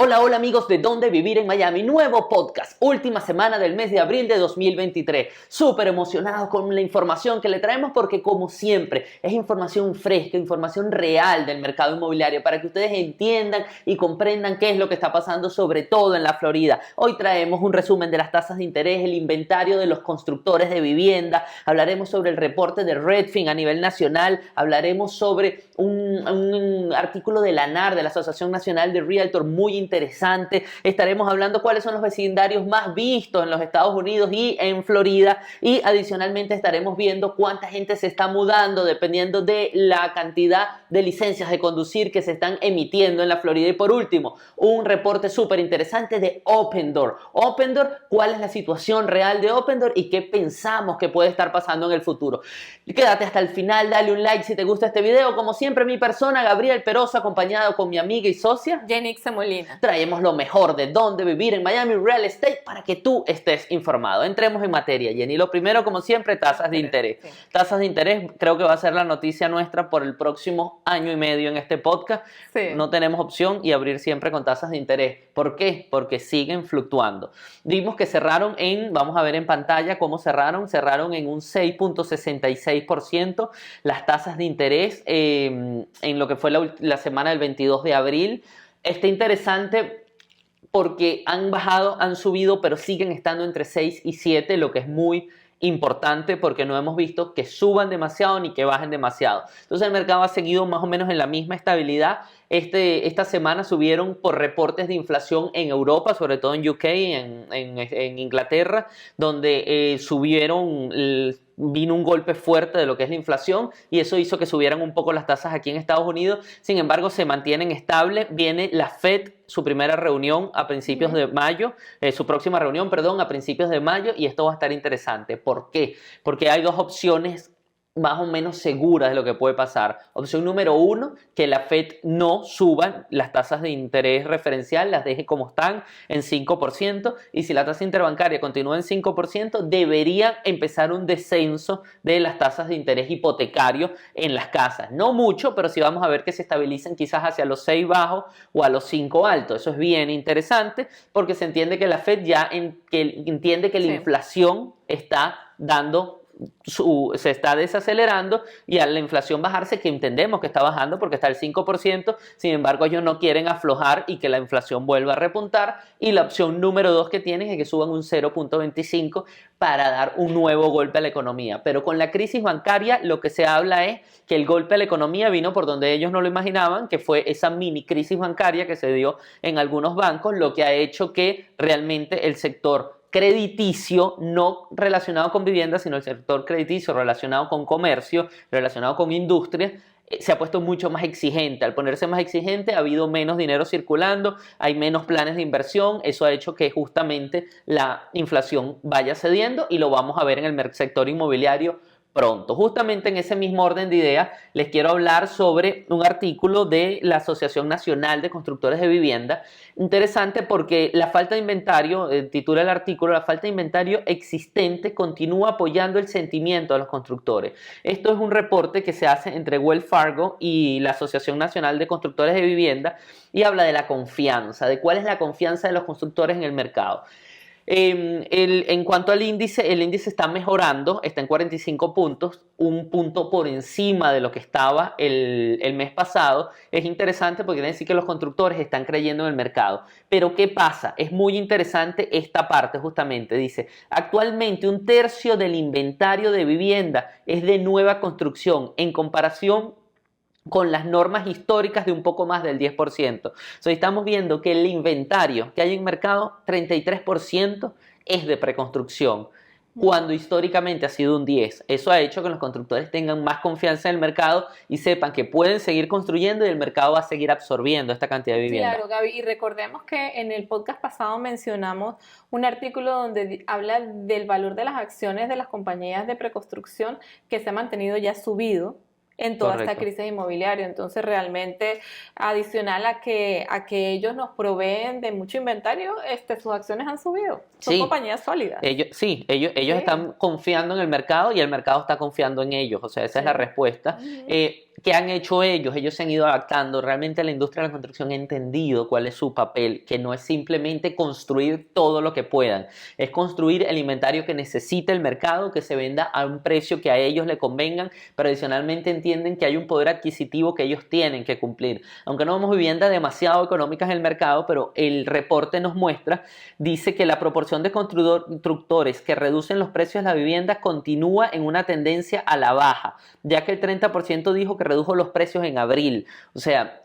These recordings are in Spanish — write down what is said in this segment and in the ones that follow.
Hola, hola amigos de Dónde Vivir en Miami, nuevo podcast, última semana del mes de abril de 2023. Súper emocionado con la información que le traemos porque como siempre es información fresca, información real del mercado inmobiliario para que ustedes entiendan y comprendan qué es lo que está pasando sobre todo en la Florida. Hoy traemos un resumen de las tasas de interés, el inventario de los constructores de vivienda, hablaremos sobre el reporte de Redfin a nivel nacional, hablaremos sobre un artículo de la ANAR, de la Asociación Nacional de Realtor, muy interesante. Estaremos hablando cuáles son los vecindarios más vistos en los Estados Unidos y en Florida, y adicionalmente estaremos viendo cuánta gente se está mudando dependiendo de la cantidad de licencias de conducir que se están emitiendo en la Florida. Y por último, un reporte súper interesante de Opendoor. Opendoor, cuál es la situación real de Opendoor y qué pensamos que puede estar pasando en el futuro. Quédate hasta el final, dale un like si te gusta este video. Como siempre, mi persona, Gabriel Peroso, acompañado con mi amiga y socia Jenixa Molina. Traemos lo mejor de Dónde Vivir en Miami Real Estate para que tú estés informado. Entremos en materia, Jenny. Lo primero, como siempre, tasas de interés. Sí. Tasas de interés creo que va a ser la noticia nuestra por el próximo año y medio en este podcast. Sí. No tenemos opción y abrir siempre con tasas de interés. ¿Por qué? Porque siguen fluctuando. Vimos que cerraron vamos a ver en pantalla cómo cerraron. Cerraron en un 6.66% las tasas de interés en lo que fue la semana del 22 de abril. Está interesante porque han bajado, han subido, pero siguen estando entre 6 y 7, lo que es muy importante porque no hemos visto que suban demasiado ni que bajen demasiado. Entonces el mercado ha seguido más o menos en la misma estabilidad. Esta semana subieron por reportes de inflación en Europa, sobre todo en UK, en Inglaterra, donde vino un golpe fuerte de lo que es la inflación y eso hizo que subieran un poco las tasas aquí en Estados Unidos. Sin embargo, se mantienen estables. Viene la Fed, su primera reunión a principios de mayo, su próxima reunión, perdón, a principios de mayo, y esto va a estar interesante. ¿Por qué? Porque hay dos opciones más o menos seguras de lo que puede pasar. Opción número 1, que la Fed no suba las tasas de interés referencial, las deje como están en 5%, y si la tasa interbancaria continúa en 5%, debería empezar un descenso de las tasas de interés hipotecario en las casas. No mucho, pero sí vamos a ver que se estabilicen quizás hacia los 6 bajos o a los 5 altos. Eso es bien interesante porque se entiende que la Fed ya entiende que la inflación está se está desacelerando y al la inflación bajarse, que entendemos que está bajando porque está al 5%, sin embargo ellos no quieren aflojar y que la inflación vuelva a repuntar, y la opción número 2 que tienen es que suban un 0.25 para dar un nuevo golpe a la economía. Pero con la crisis bancaria lo que se habla es que el golpe a la economía vino por donde ellos no lo imaginaban, que fue esa mini crisis bancaria que se dio en algunos bancos, lo que ha hecho que realmente el sector crediticio, no relacionado con vivienda, sino el sector crediticio relacionado con comercio, relacionado con industria, se ha puesto mucho más exigente. Al ponerse más exigente ha habido menos dinero circulando, hay menos planes de inversión. Eso ha hecho que justamente la inflación vaya cediendo y lo vamos a ver en el sector inmobiliario pronto. Justamente en ese mismo orden de ideas les quiero hablar sobre un artículo de la Asociación Nacional de Constructores de Vivienda. Interesante porque la falta de inventario, titula el artículo, la falta de inventario existente continúa apoyando el sentimiento de los constructores. Esto es un reporte que se hace entre Wells Fargo y la Asociación Nacional de Constructores de Vivienda y habla de la confianza, de cuál es la confianza de los constructores en el mercado. En cuanto al índice, el índice está mejorando, está en 45 puntos, un punto por encima de lo que estaba el mes pasado. Es interesante porque quiere decir que los constructores están creyendo en el mercado. Pero ¿qué pasa? Es muy interesante esta parte justamente. Dice, actualmente un tercio del inventario de vivienda es de nueva construcción en comparación con las normas históricas de un poco más del 10%. Estamos viendo que el inventario que hay en mercado, 33% es de preconstrucción, cuando históricamente ha sido un 10%. Eso ha hecho que los constructores tengan más confianza en el mercado y sepan que pueden seguir construyendo y el mercado va a seguir absorbiendo esta cantidad de vivienda. Claro, Gaby, y recordemos que en el podcast pasado mencionamos un artículo donde habla del valor de las acciones de las compañías de preconstrucción que se ha mantenido ya subido en toda esta crisis inmobiliaria. Entonces realmente adicional a que ellos nos proveen de mucho inventario, sus acciones han subido. Son compañías sólidas. Ellos están confiando en el mercado y el mercado está confiando en ellos. O sea, esa es la respuesta. ¿qué han hecho ellos? Ellos se han ido adaptando. Realmente la industria de la construcción ha entendido cuál es su papel, que no es simplemente construir todo lo que puedan, es construir el inventario que necesita el mercado, que se venda a un precio que a ellos le convengan, pero adicionalmente entienden que hay un poder adquisitivo que ellos tienen que cumplir. Aunque no vemos viviendas demasiado económicas en el mercado, pero el reporte nos muestra, dice que la proporción de constructores que reducen los precios de la vivienda continúa en una tendencia a la baja, ya que el 30% dijo que redujo los precios en abril. O sea,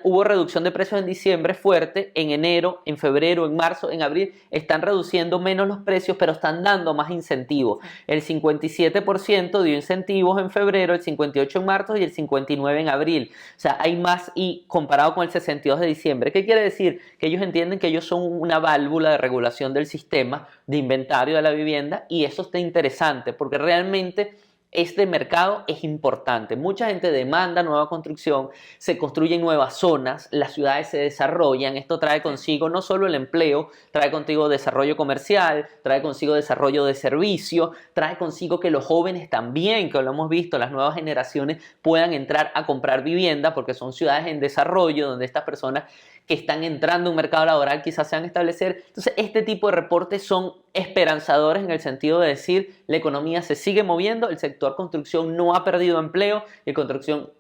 hubo reducción de precios en diciembre fuerte, en enero, en febrero, en marzo, en abril, están reduciendo menos los precios, pero están dando más incentivos. El 57% dio incentivos en febrero, el 58% en marzo y el 59% en abril. O sea, hay más y comparado con el 62% de diciembre. ¿Qué quiere decir? Que ellos entienden que ellos son una válvula de regulación del sistema de inventario de la vivienda, y eso está interesante porque realmente este mercado es importante. Mucha gente demanda nueva construcción, se construyen nuevas zonas, las ciudades se desarrollan. Esto trae consigo no solo el empleo, trae consigo desarrollo comercial, trae consigo desarrollo de servicios, trae consigo que los jóvenes también, que lo hemos visto, las nuevas generaciones puedan entrar a comprar vivienda, porque son ciudades en desarrollo donde estas personas que están entrando a un mercado laboral quizás se van a establecer. Entonces, este tipo de reportes son esperanzadores en el sentido de decir, la economía se sigue moviendo, el sector construcción no ha perdido empleo y el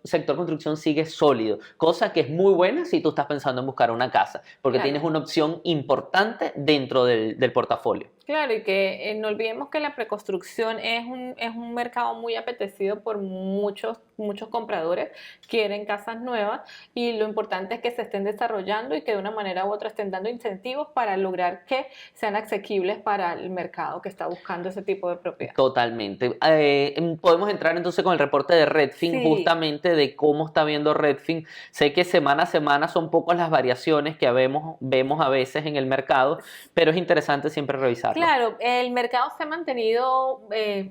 sector construcción sigue sólido, cosa que es muy buena si tú estás pensando en buscar una casa, porque tienes una opción importante dentro del portafolio. Claro, y que no olvidemos que la preconstrucción es un mercado muy apetecido por muchos compradores, quieren casas nuevas, y lo importante es que se estén desarrollando y que de una manera u otra estén dando incentivos para lograr que sean asequibles para el mercado que está buscando ese tipo de propiedad. Totalmente. Podemos entrar entonces con el reporte de Redfin, justamente de cómo está viendo Redfin. Sé que semana a semana son pocas las variaciones que vemos a veces en el mercado, pero es interesante siempre revisarlo. Claro, el mercado se ha mantenido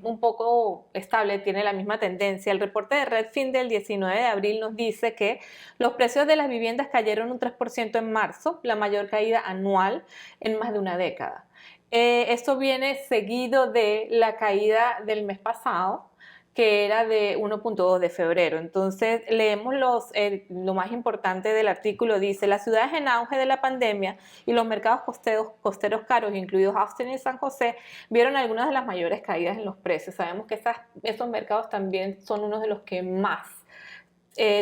un poco estable, tiene la misma tendencia. El reporte de Redfin del 19 de abril nos dice que los precios de las viviendas cayeron un 3% en marzo, la mayor caída anual en más de una década. Esto viene seguido de la caída del mes pasado, que era de 1.2 de febrero. Entonces, leemos lo más importante del artículo. Dice, las ciudades en auge de la pandemia y los mercados costeros caros, incluidos Austin y San José, vieron algunas de las mayores caídas en los precios. Sabemos que esos mercados también son unos de los que más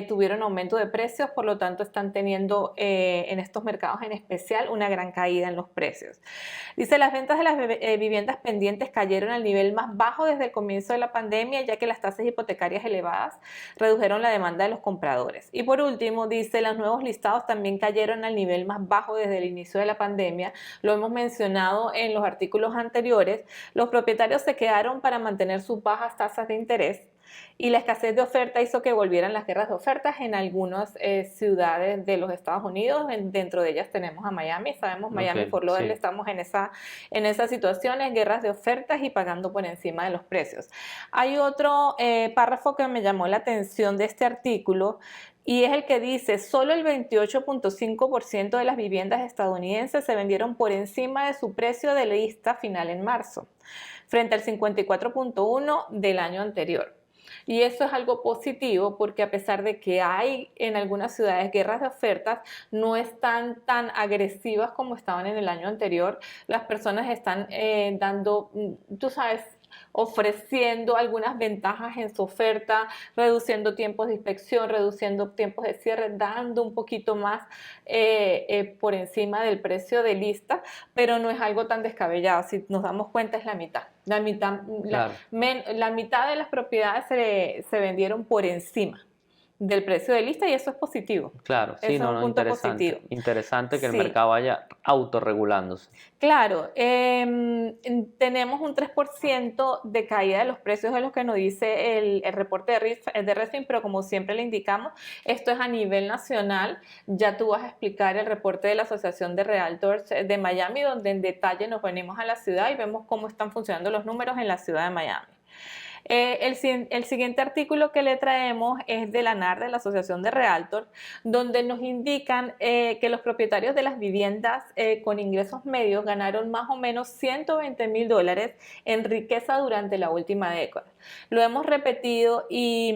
tuvieron aumento de precios, por lo tanto están teniendo en estos mercados en especial una gran caída en los precios. Dice, las ventas de las viviendas pendientes cayeron al nivel más bajo desde el comienzo de la pandemia, ya que las tasas hipotecarias elevadas redujeron la demanda de los compradores. Y por último, dice, los nuevos listados también cayeron al nivel más bajo desde el inicio de la pandemia. Lo hemos mencionado en los artículos anteriores. Los propietarios se quedaron para mantener sus bajas tasas de interés, y la escasez de oferta hizo que volvieran las guerras de ofertas en algunas ciudades de los Estados Unidos. Dentro de ellas tenemos a Miami. Sabemos, Miami, Fort Lauderdale, estamos en esas situaciones, guerras de ofertas y pagando por encima de los precios. Hay otro párrafo que me llamó la atención de este artículo, y es el que dice, solo el 28.5% de las viviendas estadounidenses se vendieron por encima de su precio de lista final en marzo, frente al 54.1% del año anterior. Y eso es algo positivo, porque a pesar de que hay en algunas ciudades guerras de ofertas, no están tan agresivas como estaban en el año anterior. Las personas están dando, tú sabes, ofreciendo algunas ventajas en su oferta, reduciendo tiempos de inspección, reduciendo tiempos de cierre, dando un poquito más por encima del precio de lista, pero no es algo tan descabellado. Si nos damos cuenta, es la mitad. La mitad de las propiedades se vendieron por encima del precio de lista, y eso es positivo. Claro, sí, eso es un punto interesante. positivo. Interesante que el mercado vaya autorregulándose. Claro, tenemos un 3% de caída de los precios, de lo que nos dice el reporte de Redfin, pero como siempre le indicamos, esto es a nivel nacional. Ya tú vas a explicar el reporte de la Asociación de Realtors de Miami, donde en detalle nos venimos a la ciudad y vemos cómo están funcionando los números en la ciudad de Miami. El siguiente artículo que le traemos es de la NAR, de la Asociación de Realtors, donde nos indican que los propietarios de las viviendas con ingresos medios ganaron más o menos $120,000 en riqueza durante la última década. Lo hemos repetido y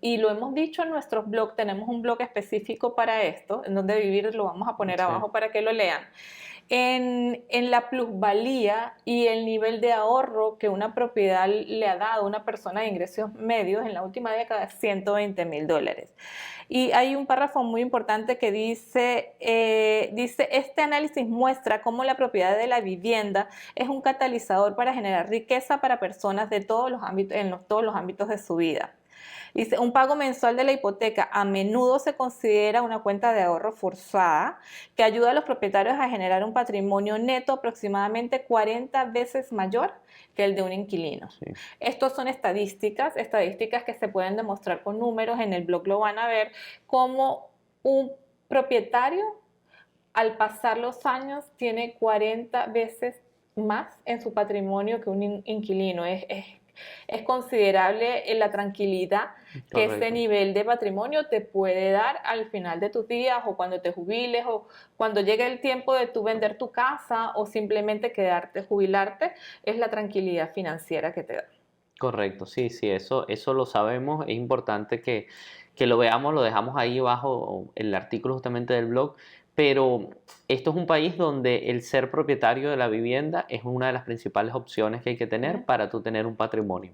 lo hemos dicho en nuestros blogs. Tenemos un blog específico para esto, en donde vivir lo vamos a poner abajo para que lo lean. En la plusvalía y el nivel de ahorro que una propiedad le ha dado a una persona de ingresos medios en la última década es $120,000. Y hay un párrafo muy importante que dice, este análisis muestra cómo la propiedad de la vivienda es un catalizador para generar riqueza para personas de todos los ámbitos, todos los ámbitos de su vida. Dice, un pago mensual de la hipoteca a menudo se considera una cuenta de ahorro forzada que ayuda a los propietarios a generar un patrimonio neto aproximadamente 40 veces mayor que el de un inquilino. Sí. Estos son estadísticas que se pueden demostrar con números. En el blog lo van a ver, cómo un propietario al pasar los años tiene 40 veces más en su patrimonio que un inquilino. Es considerable la tranquilidad que ese nivel de patrimonio te puede dar al final de tus días, o cuando te jubiles, o cuando llegue el tiempo de tú vender tu casa o simplemente quedarte, jubilarte. Es la tranquilidad financiera que te da. Correcto, sí, eso lo sabemos. Es importante que lo veamos, lo dejamos ahí bajo el artículo justamente del blog. Pero esto es un país donde el ser propietario de la vivienda es una de las principales opciones que hay que tener para tú tener un patrimonio.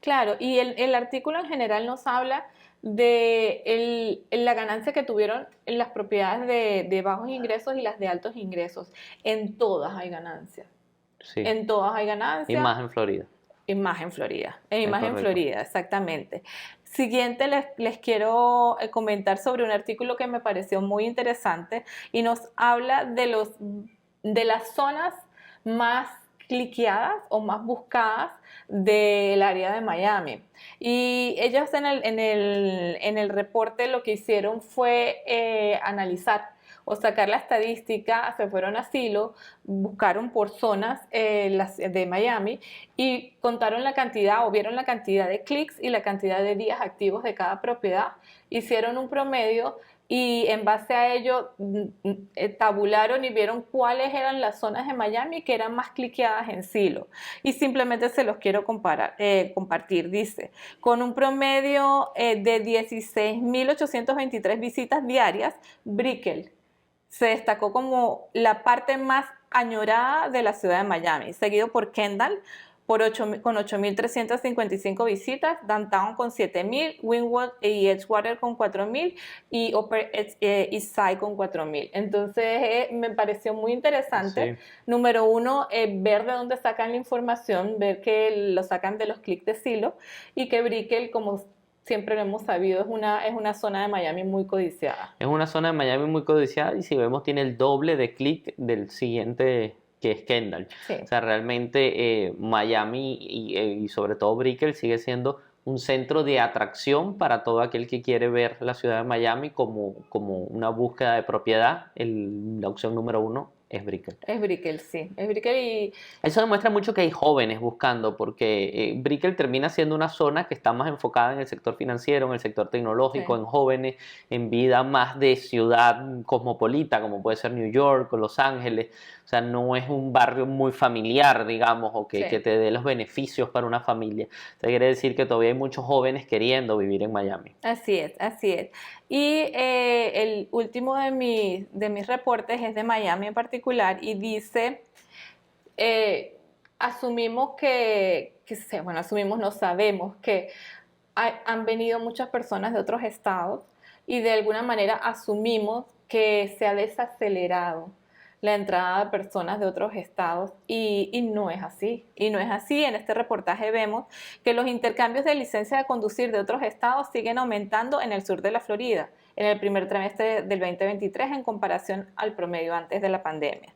Claro, y el artículo en general nos habla de la ganancia que tuvieron en las propiedades de bajos ingresos y las de altos ingresos. En todas hay ganancias. Sí. En todas hay ganancias. Y más en Florida. Y más en Florida. Y más en Florida, exactamente. Siguiente, les quiero comentar sobre un artículo que me pareció muy interesante y nos habla de las zonas más cliqueadas o más buscadas del área de Miami. Y ellos en el reporte lo que hicieron fue analizar o sacar la estadística. Se fueron a Zillow, buscaron por zonas de Miami y contaron la cantidad o vieron la cantidad de clics y la cantidad de días activos de cada propiedad. Hicieron un promedio y en base a ello tabularon y vieron cuáles eran las zonas de Miami que eran más cliqueadas en Zillow. Y simplemente se los quiero compartir. Dice, con un promedio de 16,823 visitas diarias, Brickell se destacó como la parte más añorada de la ciudad de Miami, seguido por Kendall con 8,355 visitas, Downtown con 7,000, Wynwood y Edgewater con 4,000 y Upper East Side con 4,000. Entonces me pareció muy interesante. Sí. Número uno, ver de dónde sacan la información, ver que lo sacan de los clics de Zillow y que Brickell, como siempre lo hemos sabido, es una zona de Miami muy codiciada. Es una zona de Miami muy codiciada y si vemos tiene el doble de clic del siguiente, que es Kendall. Sí. O sea, realmente Miami y sobre todo Brickell sigue siendo un centro de atracción para todo aquel que quiere ver la ciudad de Miami como una búsqueda de propiedad. La opción número uno es Brickell. Es Brickell, sí. Es Brickell y... Eso demuestra mucho que hay jóvenes buscando, porque Brickell termina siendo una zona que está más enfocada en el sector financiero, en el sector tecnológico, sí, en jóvenes, en vida más de ciudad cosmopolita, como puede ser New York o Los Ángeles. O sea, no es un barrio muy familiar, digamos, o que te dé los beneficios para una familia. O sea, quiere decir que todavía hay muchos jóvenes queriendo vivir en Miami. Así es, así es. Y el último de mis reportes es de Miami en particular y dice, asumimos no sabemos que han venido muchas personas de otros estados y de alguna manera asumimos que se ha desacelerado la entrada de personas de otros estados y no es así. Y no es así. En este reportaje vemos que los intercambios de licencia de conducir de otros estados siguen aumentando en el sur de la Florida en el primer trimestre del 2023 en comparación al promedio antes de la pandemia.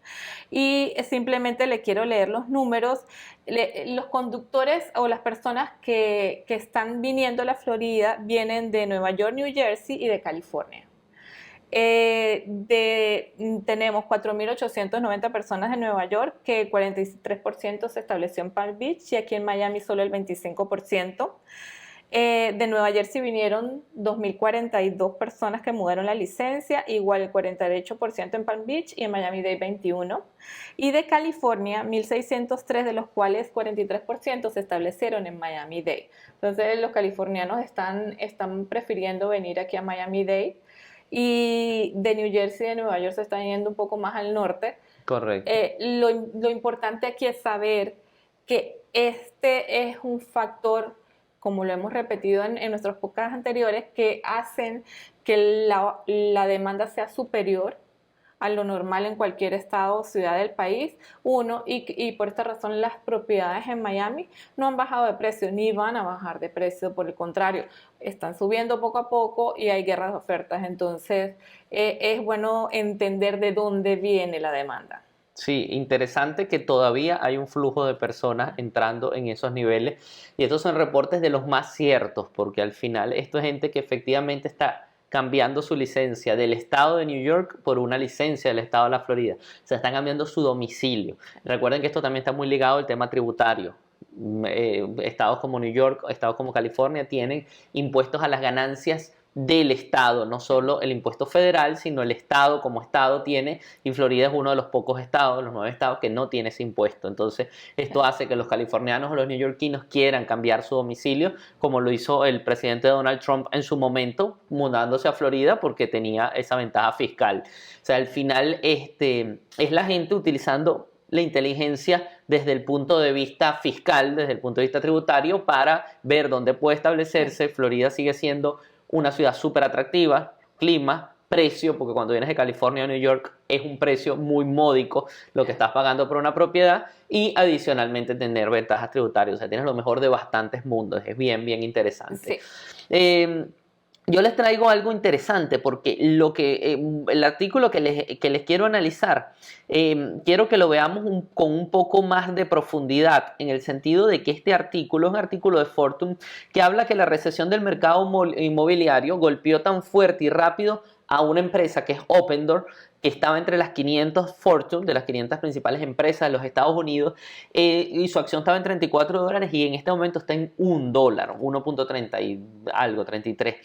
Y simplemente le quiero leer los números. Los conductores o las personas que están viniendo a la Florida vienen de Nueva York, New Jersey y de California. Tenemos 4.890 personas en Nueva York, que el 43% se estableció en Palm Beach y aquí en Miami solo el 25%. De Nueva Jersey vinieron 2.042 personas que mudaron la licencia, igual el 48% en Palm Beach y en Miami-Dade 21%. Y de California, 1.603, de los cuales 43% se establecieron en Miami-Dade. Entonces los californianos están prefiriendo venir aquí a Miami-Dade. Y de New Jersey y de Nueva York se están yendo un poco más al norte. Correcto. Lo importante aquí es saber que este es un factor, como lo hemos repetido en nuestros podcasts anteriores, que hacen que la demanda sea superior a lo normal en cualquier estado o ciudad del país. Y por esta razón las propiedades en Miami no han bajado de precio ni van a bajar de precio, por el contrario, están subiendo poco a poco y hay guerras de ofertas. Entonces es bueno entender de dónde viene la demanda. Sí, interesante que todavía hay un flujo de personas entrando en esos niveles y estos son reportes de los más ciertos porque al final esto es gente que efectivamente está cambiando su licencia del estado de New York por una licencia del estado de la Florida. O sea, están cambiando su domicilio. Recuerden que esto también está muy ligado al tema tributario. Estados como New York, estados como California tienen impuestos a las ganancias del estado, no solo el impuesto federal, sino el estado como estado tiene, y Florida es uno de los pocos estados, los 9 estados que no tiene ese impuesto. Entonces esto hace que los californianos o los neoyorquinos quieran cambiar su domicilio, como lo hizo el presidente Donald Trump en su momento, mudándose a Florida porque tenía esa ventaja fiscal. O sea, al final es la gente utilizando la inteligencia desde el punto de vista fiscal, desde el punto de vista tributario, para ver dónde puede establecerse. Florida sigue siendo una ciudad súper atractiva, clima, precio, porque cuando vienes de California a New York es un precio muy módico lo que estás pagando por una propiedad y adicionalmente tener ventajas tributarias. O sea, tienes lo mejor de bastantes mundos. Es bien, bien interesante. Sí. Yo les traigo algo interesante porque el artículo que les quiero analizar, quiero que lo veamos con un poco más de profundidad, en el sentido de que este artículo es un artículo de Fortune que habla que la recesión del mercado inmobiliario golpeó tan fuerte y rápido a una empresa que es Opendoor, que estaba entre las 500 Fortune, de las 500 principales empresas de los Estados Unidos, y su acción estaba en $34 y en este momento está en $1, 1.30 y algo, 33.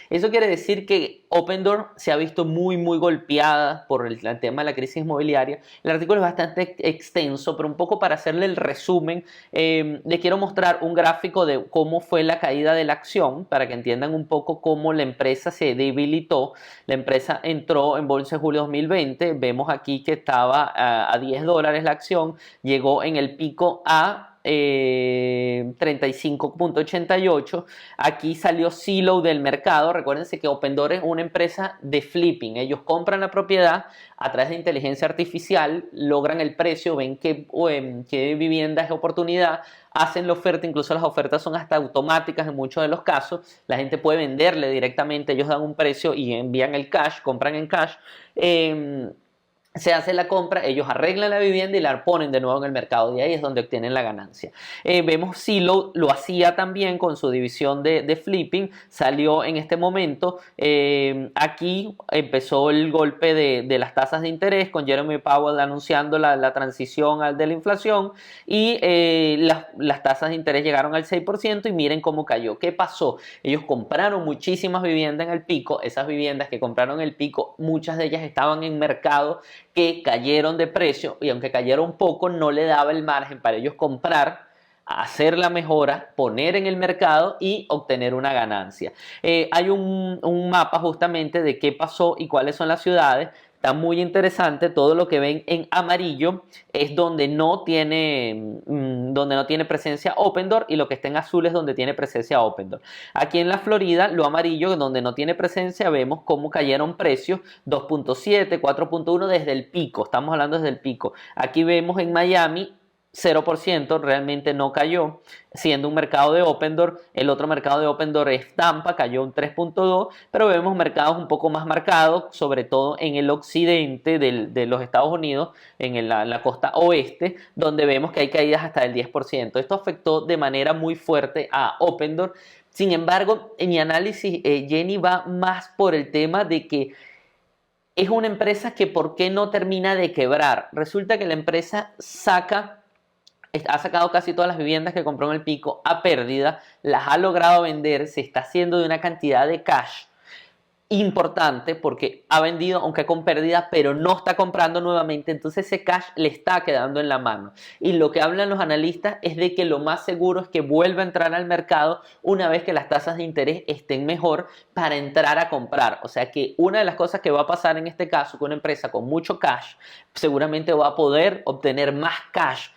Eso quiere decir que Opendoor se ha visto muy, muy golpeada por el tema de la crisis inmobiliaria. El artículo es bastante extenso, pero un poco para hacerle el resumen, le quiero mostrar un gráfico de cómo fue la caída de la acción, para que entiendan un poco cómo la empresa se debilitó. La empresa entró en bolsa en julio de 2020. Vemos aquí que estaba a $10 la acción, llegó en el pico a 35.88. Aquí salió Zillow del mercado. Recuérdense que Opendoor es una empresa de flipping. Ellos compran la propiedad a través de inteligencia artificial, logran el precio, ven qué vivienda es oportunidad, hacen la oferta. Incluso las ofertas son hasta automáticas en muchos de los casos. La gente puede venderle directamente, ellos dan un precio y envían el cash, compran en cash. Se hace la compra, ellos arreglan la vivienda y la ponen de nuevo en el mercado, y ahí es donde obtienen la ganancia. Vemos Zillow lo hacía también con su división de flipping, salió en este momento. Aquí empezó el golpe de las tasas de interés, con Jeremy Powell anunciando la transición de la inflación, y las tasas de interés llegaron al 6%, y miren cómo cayó. ¿Qué pasó? Ellos compraron muchísimas viviendas en el pico. Esas viviendas que compraron en el pico, muchas de ellas estaban en mercado que cayeron de precio, y aunque cayeron poco, no le daba el margen para ellos comprar, hacer la mejora, poner en el mercado y obtener una ganancia. Hay un mapa justamente de qué pasó y cuáles son las ciudades. Está muy interesante. Todo lo que ven en amarillo es donde no tiene presencia Opendoor, y lo que está en azul es donde tiene presencia Opendoor. Aquí en la Florida, lo amarillo, donde no tiene presencia, vemos cómo cayeron precios, 2.7, 4.1 desde el pico. Estamos hablando desde el pico. Aquí vemos en Miami 0%, realmente no cayó, siendo un mercado de Opendoor. El otro mercado de Opendoor es Tampa, cayó un 3.2, pero vemos mercados un poco más marcados, sobre todo en el occidente de los Estados Unidos, en la costa oeste, donde vemos que hay caídas hasta del 10%. Esto afectó de manera muy fuerte a Opendoor. Sin embargo, en mi análisis, Jenny va más por el tema de que es una empresa que ¿por qué no termina de quebrar? Resulta que la empresa ha sacado casi todas las viviendas que compró en el pico a pérdida, las ha logrado vender, se está haciendo de una cantidad de cash importante porque ha vendido aunque con pérdida, pero no está comprando nuevamente, entonces ese cash le está quedando en la mano. Y lo que hablan los analistas es de que lo más seguro es que vuelva a entrar al mercado una vez que las tasas de interés estén mejor para entrar a comprar. O sea que una de las cosas que va a pasar en este caso, que una empresa con mucho cash seguramente va a poder obtener más cash.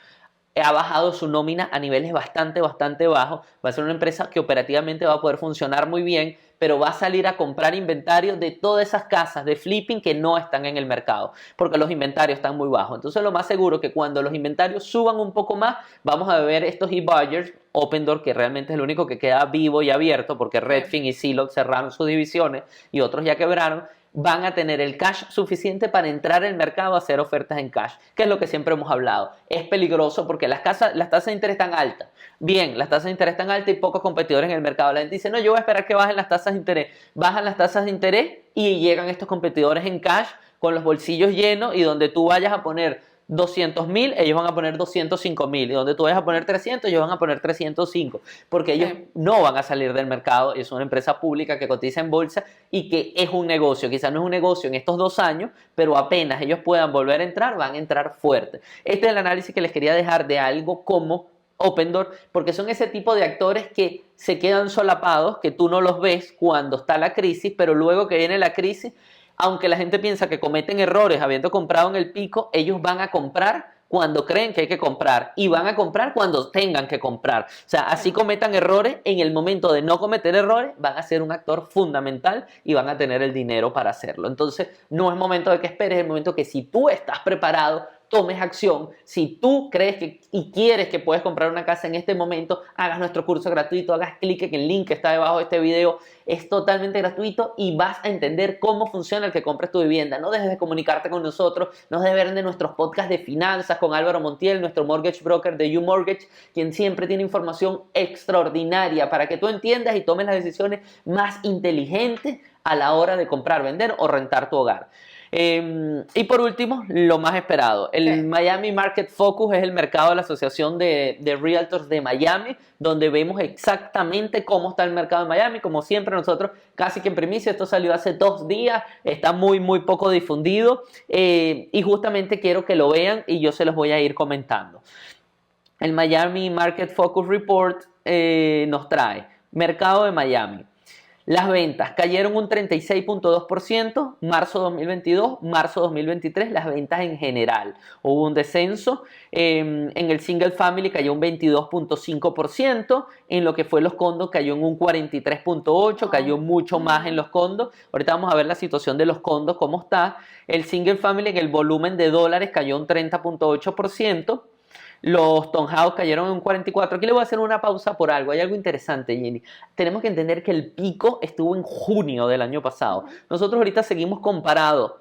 Ha bajado su nómina a niveles bastante bajos. Va a ser una empresa que operativamente va a poder funcionar muy bien, pero va a salir a comprar inventario de todas esas casas de flipping que no están en el mercado, porque los inventarios están muy bajos. Entonces lo más seguro es que cuando los inventarios suban un poco más, vamos a ver estos e-buyers, Opendoor, que realmente es el único que queda vivo y abierto, porque Redfin y Zillow cerraron sus divisiones y otros ya quebraron, van a tener el cash suficiente para entrar al mercado a hacer ofertas en cash, que es lo que siempre hemos hablado. Es peligroso porque las tasas de interés están altas. Bien, las tasas de interés están altas y pocos competidores en el mercado. La gente dice, no, yo voy a esperar que bajen las tasas de interés. Bajan las tasas de interés y llegan estos competidores en cash con los bolsillos llenos, y donde tú vayas a poner 200.000, ellos van a poner 205.000, y donde tú vayas a poner 300, ellos van a poner 305, porque ellos no van a salir del mercado. Es una empresa pública que cotiza en bolsa y que es un negocio. Quizás no es un negocio en estos 2 años, pero apenas ellos puedan volver a entrar, van a entrar fuerte. Este es el análisis que les quería dejar de algo como Opendoor, porque son ese tipo de actores que se quedan solapados, que tú no los ves cuando está la crisis, pero luego que viene la crisis, aunque la gente piensa que cometen errores habiendo comprado en el pico, ellos van a comprar cuando creen que hay que comprar y van a comprar cuando tengan que comprar. O sea, así cometan errores, en el momento de no cometer errores, van a ser un actor fundamental y van a tener el dinero para hacerlo. Entonces, no es momento de que esperes, es el momento que si tú estás preparado, tomes acción. Si tú crees que y quieres que puedes comprar una casa en este momento, hagas nuestro curso gratuito, hagas clic en el link que está debajo de este video. Es totalmente gratuito y vas a entender cómo funciona el que compres tu vivienda. No dejes de comunicarte con nosotros, no dejes de ver de nuestros podcasts de finanzas con Álvaro Montiel, nuestro mortgage broker de YouMortgage, quien siempre tiene información extraordinaria para que tú entiendas y tomes las decisiones más inteligentes a la hora de comprar, vender o rentar tu hogar. Y por último, lo más esperado, el Miami Market Focus es el mercado de la Asociación de Realtors de Miami, donde vemos exactamente cómo está el mercado de Miami. Como siempre, nosotros casi que en primicia, esto salió hace 2 días, está muy poco difundido, y justamente quiero que lo vean y yo se los voy a ir comentando. El Miami Market Focus Report nos trae mercado de Miami. Las ventas cayeron un 36.2%, marzo 2022, marzo 2023, las ventas en general. Hubo un descenso, en el single family cayó un 22.5%, en lo que fue los condos cayó en un 43.8%, cayó mucho más en los condos. Ahorita vamos a ver la situación de los condos, cómo está. El single family en el volumen de dólares cayó un 30.8%. Los townhouse cayeron en un 44%. Aquí le voy a hacer una pausa por algo. Hay algo interesante, Jenny. Tenemos que entender que el pico estuvo en junio del año pasado. Nosotros ahorita seguimos comparando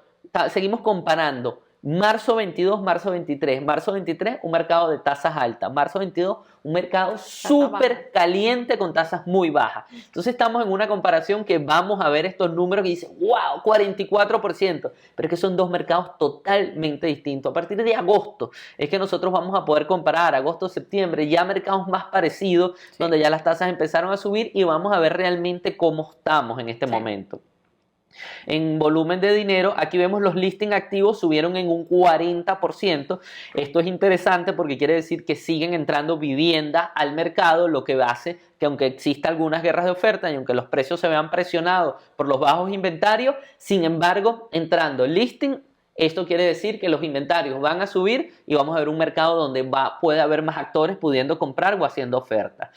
marzo 22, marzo 23. Marzo 23, un mercado de tasas altas. Marzo 22, un mercado súper caliente con tasas muy bajas. Entonces estamos en una comparación que vamos a ver estos números que dicen, wow, 44%. Pero es que son 2 mercados totalmente distintos. A partir de agosto es que nosotros vamos a poder comparar agosto, septiembre, ya mercados más parecidos, donde ya las tasas empezaron a subir y vamos a ver realmente cómo estamos en este momento. En volumen de dinero, aquí vemos los listings activos subieron en un 40%. Esto es interesante porque quiere decir que siguen entrando viviendas al mercado, lo que hace que aunque exista algunas guerras de oferta y aunque los precios se vean presionados por los bajos inventarios, sin embargo, entrando listing, esto quiere decir que los inventarios van a subir y vamos a ver un mercado donde puede haber más actores pudiendo comprar o haciendo ofertas.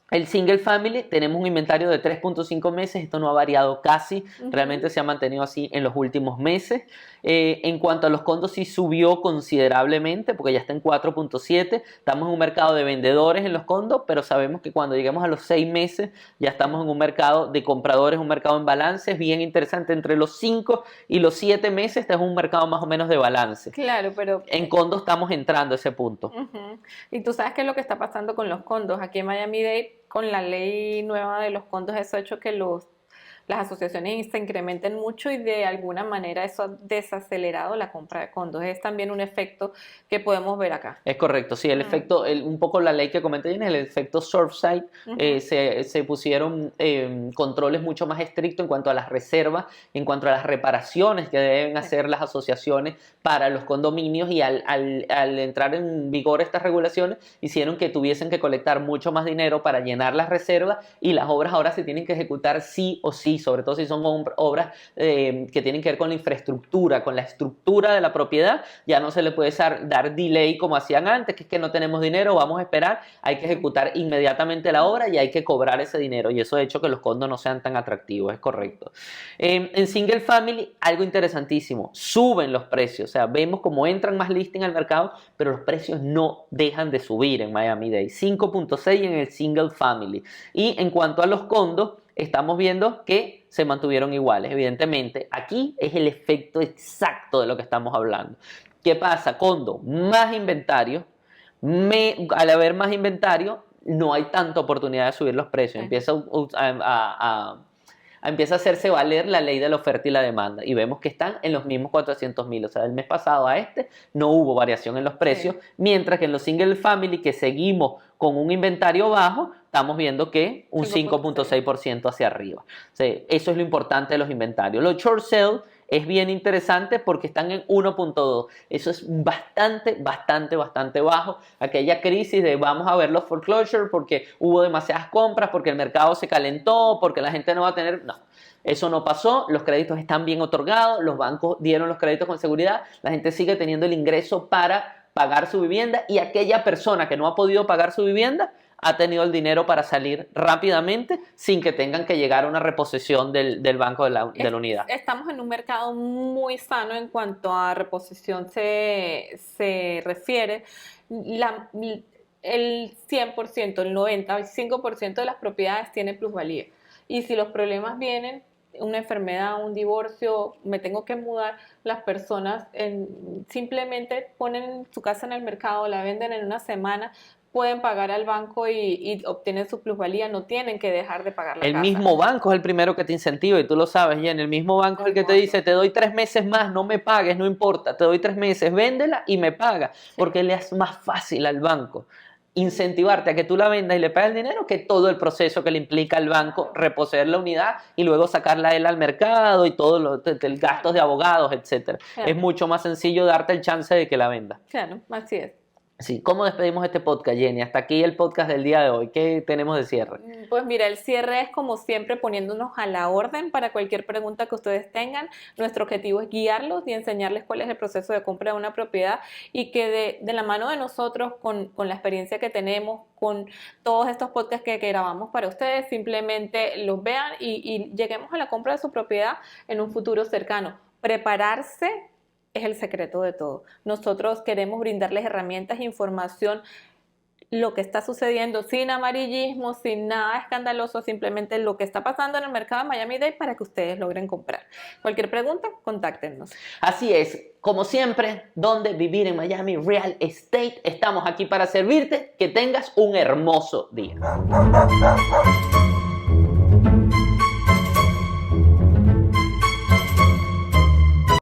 El single family, tenemos un inventario de 3.5 meses, esto no ha variado casi, realmente se ha mantenido así en los últimos meses. En cuanto a los condos, sí subió considerablemente, porque ya está en 4.7, estamos en un mercado de vendedores en los condos, pero sabemos que cuando lleguemos a los 6 meses, ya estamos en un mercado de compradores, un mercado en balance, es bien interesante, entre los 5 y los 7 meses, este es un mercado más o menos de balance. Claro, pero en condos estamos entrando a ese punto. Y tú sabes qué es lo que está pasando con los condos, aquí en Miami-Dade, con la ley nueva de los condos, eso ha hecho que los las asociaciones se incrementen mucho y de alguna manera eso ha desacelerado la compra de condos. Es también un efecto que podemos ver acá. Es correcto, sí, el efecto, un poco la ley que comenté, el efecto Surfside, se pusieron controles mucho más estrictos en cuanto a las reservas, en cuanto a las reparaciones que deben hacer las asociaciones para los condominios, y al entrar en vigor estas regulaciones hicieron que tuviesen que colectar mucho más dinero para llenar las reservas, y las obras ahora se tienen que ejecutar sí o sí, sobre todo si son obras que tienen que ver con la infraestructura, con la estructura de la propiedad. Ya no se le puede dar delay como hacían antes, que es que no tenemos dinero, vamos a esperar. Hay que ejecutar inmediatamente la obra y hay que cobrar ese dinero, y eso ha hecho que los condos no sean tan atractivos, es correcto. En single family, algo interesantísimo, suben los precios, o sea, vemos como entran más listings al mercado, pero los precios no dejan de subir en Miami-Dade, 5.6 en el single family. Y en cuanto a los condos, estamos viendo que se mantuvieron iguales. Evidentemente, aquí es el efecto exacto de lo que estamos hablando. ¿Qué pasa? Condo, más inventario. Al haber más inventario, no hay tanta oportunidad de subir los precios. Empieza a hacerse valer la ley de la oferta y la demanda. Y vemos que están en los mismos 400,000. O sea, del mes pasado a este no hubo variación en los precios. Mientras que en los single family, que seguimos con un inventario bajo, estamos viendo que un 5.6% hacia arriba. O sea, eso es lo importante de los inventarios. Los short sale es bien interesante porque están en 1.2. Eso es bastante bajo. Aquella crisis de vamos a ver los foreclosure porque hubo demasiadas compras, porque el mercado se calentó, porque la gente no va a tener... No, eso no pasó. Los créditos están bien otorgados. Los bancos dieron los créditos con seguridad. La gente sigue teniendo el ingreso para pagar su vivienda, y aquella persona que no ha podido pagar su vivienda ha tenido el dinero para salir rápidamente sin que tengan que llegar a una reposición del banco de la unidad. Estamos en un mercado muy sano en cuanto a reposición se refiere. El 100%, el 95% de las propiedades tiene plusvalía. Y si los problemas vienen, una enfermedad, un divorcio, me tengo que mudar, las personas simplemente ponen su casa en el mercado, la venden en una semana, pueden pagar al banco y obtienen su plusvalía, no tienen que dejar de pagar la casa. El mismo banco es el primero que te incentiva, y tú lo sabes, Jenny. El mismo banco es el que te dice, te doy 3 meses más, no me pagues, no importa, te doy 3 meses, véndela y me paga, porque le es más fácil al banco incentivarte a que tú la vendas y le pagues el dinero que todo el proceso que le implica al banco reposeer la unidad y luego sacarla a él al mercado y todos los gastos de abogados, etcétera. Claro. Es mucho más sencillo darte el chance de que la venda. Claro, así es. Sí, ¿cómo despedimos este podcast, Jenny? Hasta aquí el podcast del día de hoy. ¿Qué tenemos de cierre? Pues mira, el cierre es como siempre poniéndonos a la orden para cualquier pregunta que ustedes tengan. Nuestro objetivo es guiarlos y enseñarles cuál es el proceso de compra de una propiedad, y que de la mano de nosotros, con la experiencia que tenemos, con todos estos podcasts que grabamos para ustedes, simplemente los vean y lleguemos a la compra de su propiedad en un futuro cercano. Prepararse es el secreto de todo. Nosotros queremos brindarles herramientas e información, lo que está sucediendo, sin amarillismo, sin nada escandaloso, simplemente lo que está pasando en el mercado de Miami-Dade para que ustedes logren comprar. Cualquier pregunta, contáctenos. Así es, como siempre, donde vivir en Miami Real Estate. Estamos aquí para servirte. Que tengas un hermoso día.